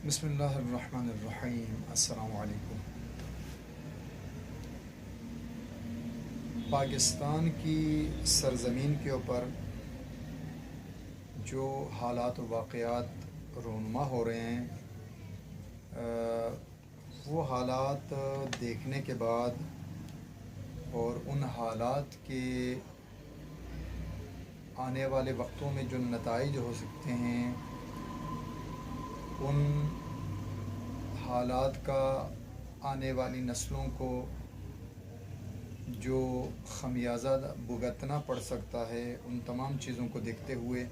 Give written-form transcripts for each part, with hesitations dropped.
بسم اللہ الرحمن الرحیم۔ السلام علیکم۔ پاکستان کی سرزمین کے اوپر جو حالات و واقعات رونما ہو رہے ہیں، وہ حالات دیکھنے کے بعد اور ان حالات کے آنے والے وقتوں میں جو نتائج ہو سکتے ہیں، ان حالات کا آنے والی نسلوں کو جو خمیازہ بھگتنا پڑ سکتا ہے، ان تمام چیزوں کو دیکھتے ہوئے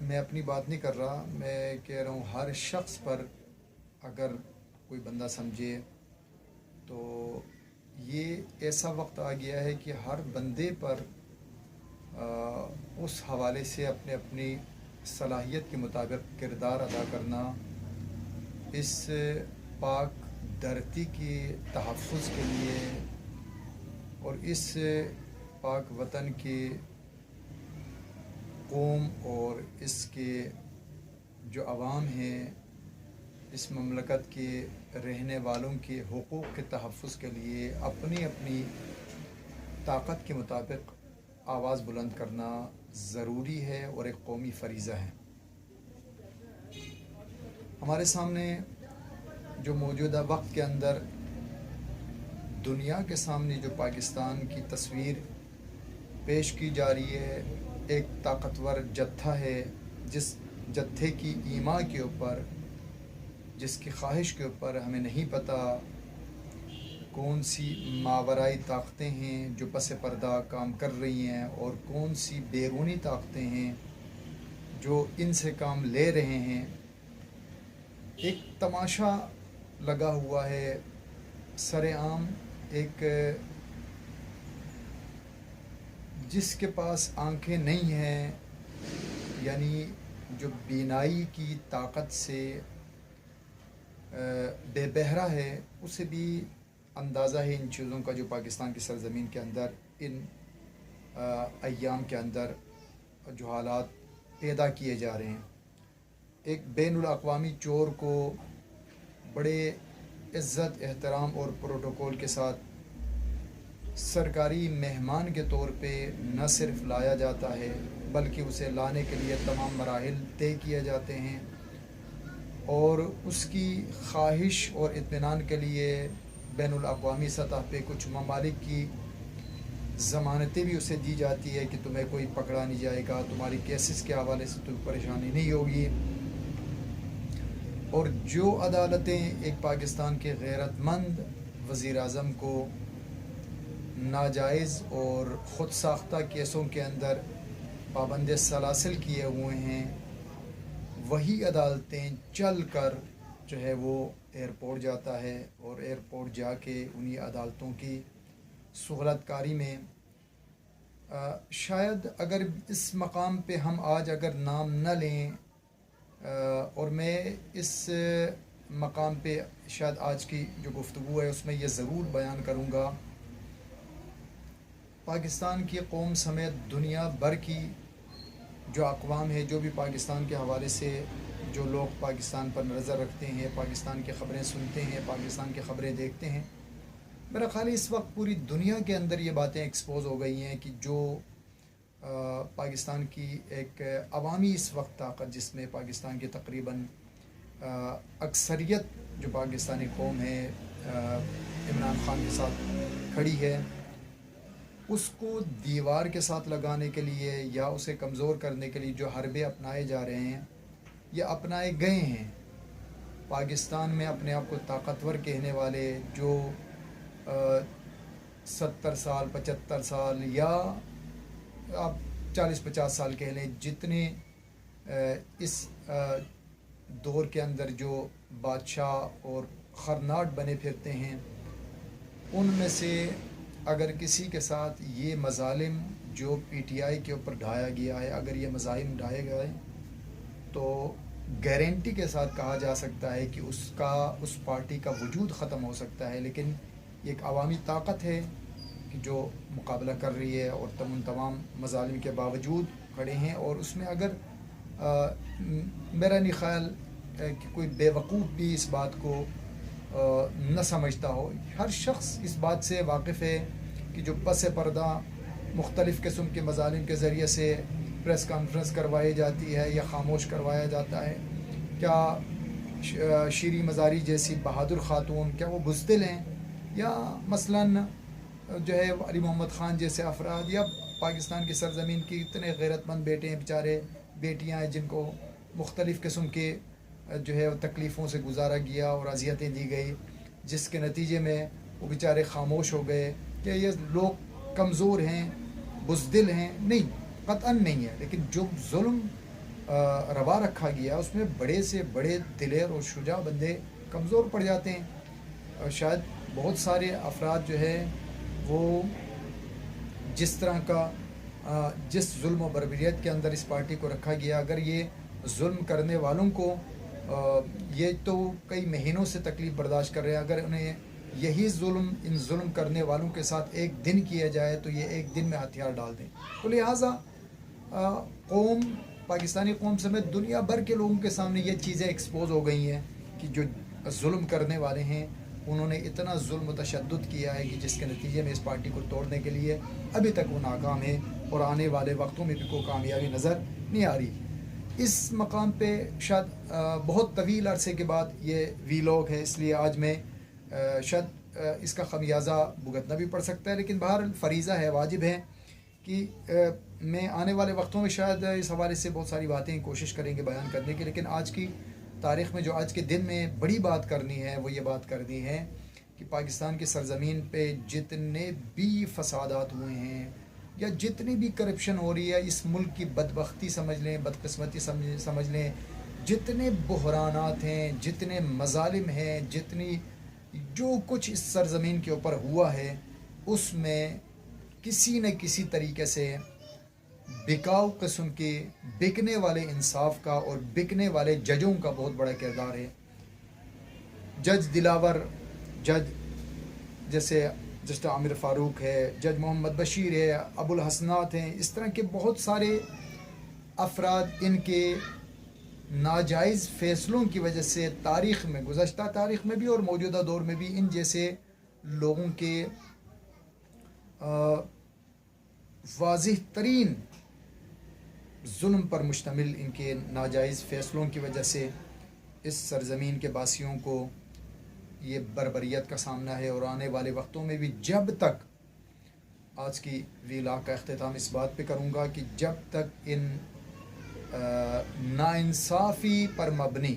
میں اپنی بات نہیں کر رہا، میں کہہ رہا ہوں ہر شخص پر اگر کوئی بندہ سمجھے تو یہ ایسا وقت آ گیا ہے کہ ہر بندے پر اس حوالے سے اپنے اپنی صلاحیت کے مطابق کردار ادا کرنا، اس پاک دھرتی کے تحفظ کے لیے اور اس پاک وطن کے قوم اور اس کے جو عوام ہیں، اس مملکت کے رہنے والوں کے حقوق کے تحفظ کے لیے اپنی اپنی طاقت کے مطابق آواز بلند کرنا ضروری ہے اور ایک قومی فریضہ ہے۔ ہمارے سامنے جو موجودہ وقت کے اندر دنیا کے سامنے جو پاکستان کی تصویر پیش کی جا رہی ہے، ایک طاقتور جتھا ہے، جس جتھے کی ایما کے اوپر، جس کی خواہش کے اوپر ہمیں نہیں پتہ کون سی ماورائی طاقتیں ہیں جو پس پردہ کام کر رہی ہیں اور کون سی بیرونی طاقتیں ہیں جو ان سے کام لے رہے ہیں۔ ایک تماشا لگا ہوا ہے سر عام، ایک جس کے پاس آنکھیں نہیں ہیں، یعنی جو بینائی کی طاقت سے بے بہرا ہے، اسے بھی اندازہ ہے ان چیزوں کا جو پاکستان کی سرزمین کے اندر ان ایام کے اندر جو حالات پیدا کیے جا رہے ہیں۔ ایک بین الاقوامی چور کو بڑے عزت، احترام اور پروٹوکول کے ساتھ سرکاری مہمان کے طور پہ نہ صرف لایا جاتا ہے بلکہ اسے لانے کے لیے تمام مراحل طے کیے جاتے ہیں، اور اس کی خواہش اور اطمینان کے لیے بین الاقوامی سطح پہ کچھ ممالک کی ضمانتیں بھی اسے دی جاتی ہے کہ تمہیں کوئی پکڑا نہیں جائے گا، تمہاری کیسز کے حوالے سے تمہیں پریشانی نہیں ہوگی۔ اور جو عدالتیں ایک پاکستان کے غیرت مند وزیر اعظم کو ناجائز اور خود ساختہ کیسوں کے اندر پابند سلاسل کیے ہوئے ہیں، وہی عدالتیں چل کر جو ہے وہ ایئرپورٹ جاتا ہے، اور ایئرپورٹ جا کے انہی عدالتوں کی سہولت کاری میں شاید اگر اس مقام پہ ہم آج اگر نام نہ لیں، اور میں اس مقام پہ شاید آج کی جو گفتگو ہے اس میں یہ ضرور بیان کروں گا، پاکستان کی قوم سمیت دنیا بھر کی جو اقوام ہے، جو بھی پاکستان کے حوالے سے جو لوگ پاکستان پر نظر رکھتے ہیں، پاکستان کی خبریں سنتے ہیں، پاکستان کی خبریں دیکھتے ہیں، میرا خیال ہے اس وقت پوری دنیا کے اندر یہ باتیں ایکسپوز ہو گئی ہیں کہ جو پاکستان کی ایک عوامی اس وقت طاقت، جس میں پاکستان کی تقریباً اکثریت جو پاکستانی قوم ہے عمران خان کے ساتھ کھڑی ہے، اس کو دیوار کے ساتھ لگانے کے لیے یا اسے کمزور کرنے کے لیے جو حربے اپنائے جا رہے ہیں یا اپنائے گئے ہیں۔ پاکستان میں اپنے آپ کو طاقتور کہنے والے جو 70 سال، 75 سال یا آپ 40-50 سال کہہ لیں، جتنے اس دور کے اندر جو بادشاہ اور خرناٹ بنے پھرتے ہیں، ان میں سے اگر کسی کے ساتھ یہ مظالم جو پی ٹی آئی کے اوپر ڈھایا گیا ہے، اگر یہ مظالم ڈھائے گئے تو گارنٹی کے ساتھ کہا جا سکتا ہے کہ اس پارٹی کا وجود ختم ہو سکتا ہے۔ لیکن یہ ایک عوامی طاقت ہے کہ جو مقابلہ کر رہی ہے اور تمام مظالم کے باوجود کھڑے ہیں، اور اس میں اگر میرا نہیں خیال کہ کوئی بیوقوف بھی اس بات کو نہ سمجھتا ہو. ہر شخص اس بات سے واقف ہے کہ جو پس پردہ مختلف قسم کے مظالم کے ذریعے سے پریس کانفرنس کروائی جاتی ہے یا خاموش کروایا جاتا ہے. کیا شیریں مزاری جیسی بہادر خاتون کیا وہ بزدل ہیں؟ یا مثلاً جو ہے علی محمد خان جیسے افراد یا پاکستان کی سرزمین کی اتنے غیرت مند بیٹے ہیں، بیچارے بیٹیاں ہیں جن کو مختلف قسم کے جو ہے تکلیفوں سے گزارا گیا اور اذیتیں دی گئی، جس کے نتیجے میں وہ بیچارے خاموش ہو گئے. کہ یہ لوگ کمزور ہیں، بزدل ہیں؟ نہیں، قطعاً نہیں ہے. لیکن جو ظلم روا رکھا گیا اس میں بڑے سے بڑے دلیر اور شجاع بندے کمزور پڑ جاتے ہیں. شاید بہت سارے افراد جو ہے وہ جس طرح کا جس ظلم و بربریت کے اندر اس پارٹی کو رکھا گیا، اگر یہ ظلم کرنے والوں کو یہ تو کئی مہینوں سے تکلیف برداشت کر رہے ہیں، اگر انہیں یہی ان ظلم کرنے والوں کے ساتھ ایک دن کیا جائے تو یہ ایک دن میں ہتھیار ڈال دیں. تو لہٰذا پاکستانی قوم سمیت دنیا بھر کے لوگوں کے سامنے یہ چیزیں ایکسپوز ہو گئی ہیں کہ جو ظلم کرنے والے ہیں انہوں نے اتنا ظلم و تشدد کیا ہے کہ جس کے نتیجے میں اس پارٹی کو توڑنے کے لیے ابھی تک وہ ناکام ہے اور آنے والے وقتوں میں بھی کوئی کامیابی نظر نہیں آ رہی. اس مقام پہ شاید بہت طویل عرصے کے بعد یہ ویلاگ ہے، اس لیے آج میں شاید اس کا خمیازہ بھگتنا بھی پڑ سکتا ہے، لیکن بہرحال فریضہ ہے، واجب ہے کہ میں آنے والے وقتوں میں شاید اس حوالے سے بہت ساری باتیں کوشش کریں گے بیان کرنے کی. لیکن آج کی تاریخ میں جو آج کے دن میں بڑی بات کرنی ہے وہ یہ بات کرنی ہے کہ پاکستان کی سرزمین پہ جتنے بھی فسادات ہوئے ہیں یا جتنی بھی کرپشن ہو رہی ہے، اس ملک کی بدبختی سمجھ لیں، بدقسمتی سمجھ لیں، جتنے بحرانات ہیں، جتنے مظالم ہیں، جتنی جو کچھ اس سرزمین کے اوپر ہوا ہے، اس میں کسی نہ کسی طریقے سے بکاؤ قسم کے بکنے والے انصاف کا اور بکنے والے ججوں کا بہت بڑا کردار ہے. جج دلاور، جج جیسے جسٹس عامر فاروق ہے، جج محمد بشیر ہے، ابو الحسنات ہیں، اس طرح کے بہت سارے افراد ان کے ناجائز فیصلوں کی وجہ سے تاریخ میں، گزشتہ تاریخ میں بھی اور موجودہ دور میں بھی، ان جیسے لوگوں کے واضح ترین ظلم پر مشتمل ان کے ناجائز فیصلوں کی وجہ سے اس سرزمین کے باسیوں کو یہ بربریت کا سامنا ہے. اور آنے والے وقتوں میں بھی جب تک، آج کی ویلاگ کا اختتام اس بات پہ کروں گا کہ جب تک ان ناانصافی پر مبنی،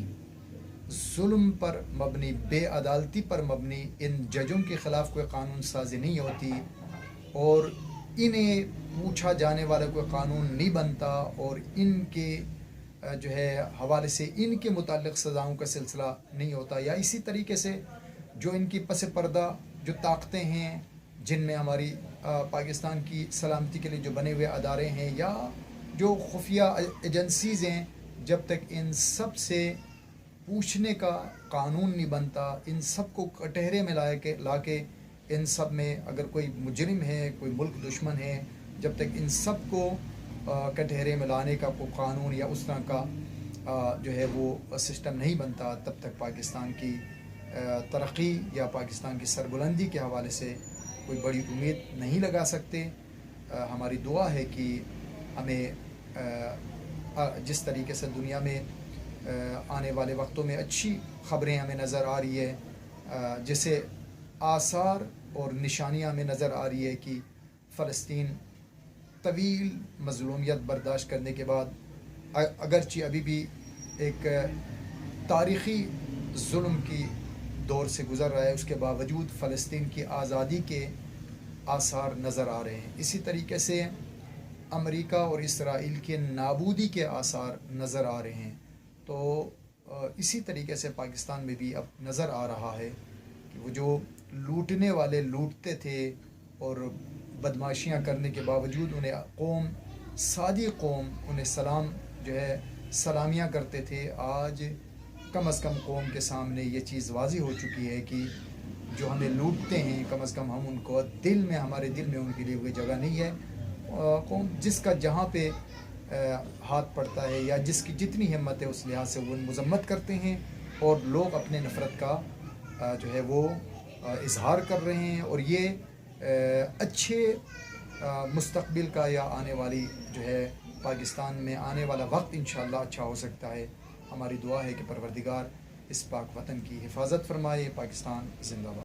ظلم پر مبنی، بے عدالتی پر مبنی ان ججوں کے خلاف کوئی قانون سازی نہیں ہوتی اور انہیں پوچھا جانے والا کوئی قانون نہیں بنتا اور ان کے جو ہے حوالے سے ان کے متعلق سزاؤں کا سلسلہ نہیں ہوتا، یا اسی طریقے سے جو ان کی پس پردہ جو طاقتیں ہیں، جن میں ہماری پاکستان کی سلامتی کے لیے جو بنے ہوئے ادارے ہیں یا جو خفیہ ایجنسیز ہیں، جب تک ان سب سے پوچھنے کا قانون نہیں بنتا، ان سب کو کٹہرے میں لا کے ان سب میں اگر کوئی مجرم ہے، کوئی ملک دشمن ہے، جب تک ان سب کو کٹہرے میں لانے کا کوئی قانون یا اس طرح کا جو ہے وہ سسٹم نہیں بنتا، تب تک پاکستان کی ترقی یا پاکستان کی سربلندی کے حوالے سے کوئی بڑی امید نہیں لگا سکتے. ہماری دعا ہے کہ ہمیں جس طریقے سے دنیا میں آنے والے وقتوں میں اچھی خبریں ہمیں نظر آ رہی ہے، جسے آثار اور نشانیاں ہمیں نظر آ رہی ہے کہ فلسطین طویل مظلومیت برداشت کرنے کے بعد اگرچہ ابھی بھی ایک تاریخی ظلم کی دور سے گزر رہا ہے، اس کے باوجود فلسطین کی آزادی کے آثار نظر آ رہے ہیں. اسی طریقے سے امریکہ اور اسرائیل کے نابودی کے آثار نظر آ رہے ہیں. تو اسی طریقے سے پاکستان میں بھی اب نظر آ رہا ہے کہ وہ جو لوٹنے والے لوٹتے تھے اور بدماشیاں کرنے کے باوجود انہیں سادی قوم انہیں سلامیاں کرتے تھے، آج کم از کم قوم کے سامنے یہ چیز واضح ہو چکی ہے کہ جو ہمیں لوٹتے ہیں کم از کم ہم ان کو ہمارے دل میں ان کے لیے کوئی جگہ نہیں ہے. قوم جس کا جہاں پہ ہاتھ پڑتا ہے یا جس کی جتنی ہمت ہے اس لحاظ سے وہ مذمت کرتے ہیں اور لوگ اپنے نفرت کا جو ہے وہ اظہار کر رہے ہیں، اور یہ اچھے مستقبل کا یا آنے والی جو ہے پاکستان میں آنے والا وقت انشاءاللہ اچھا ہو سکتا ہے۔ ہماری دعا ہے کہ پروردگار اس پاک وطن کی حفاظت فرمائے۔ پاکستان زندہ باد۔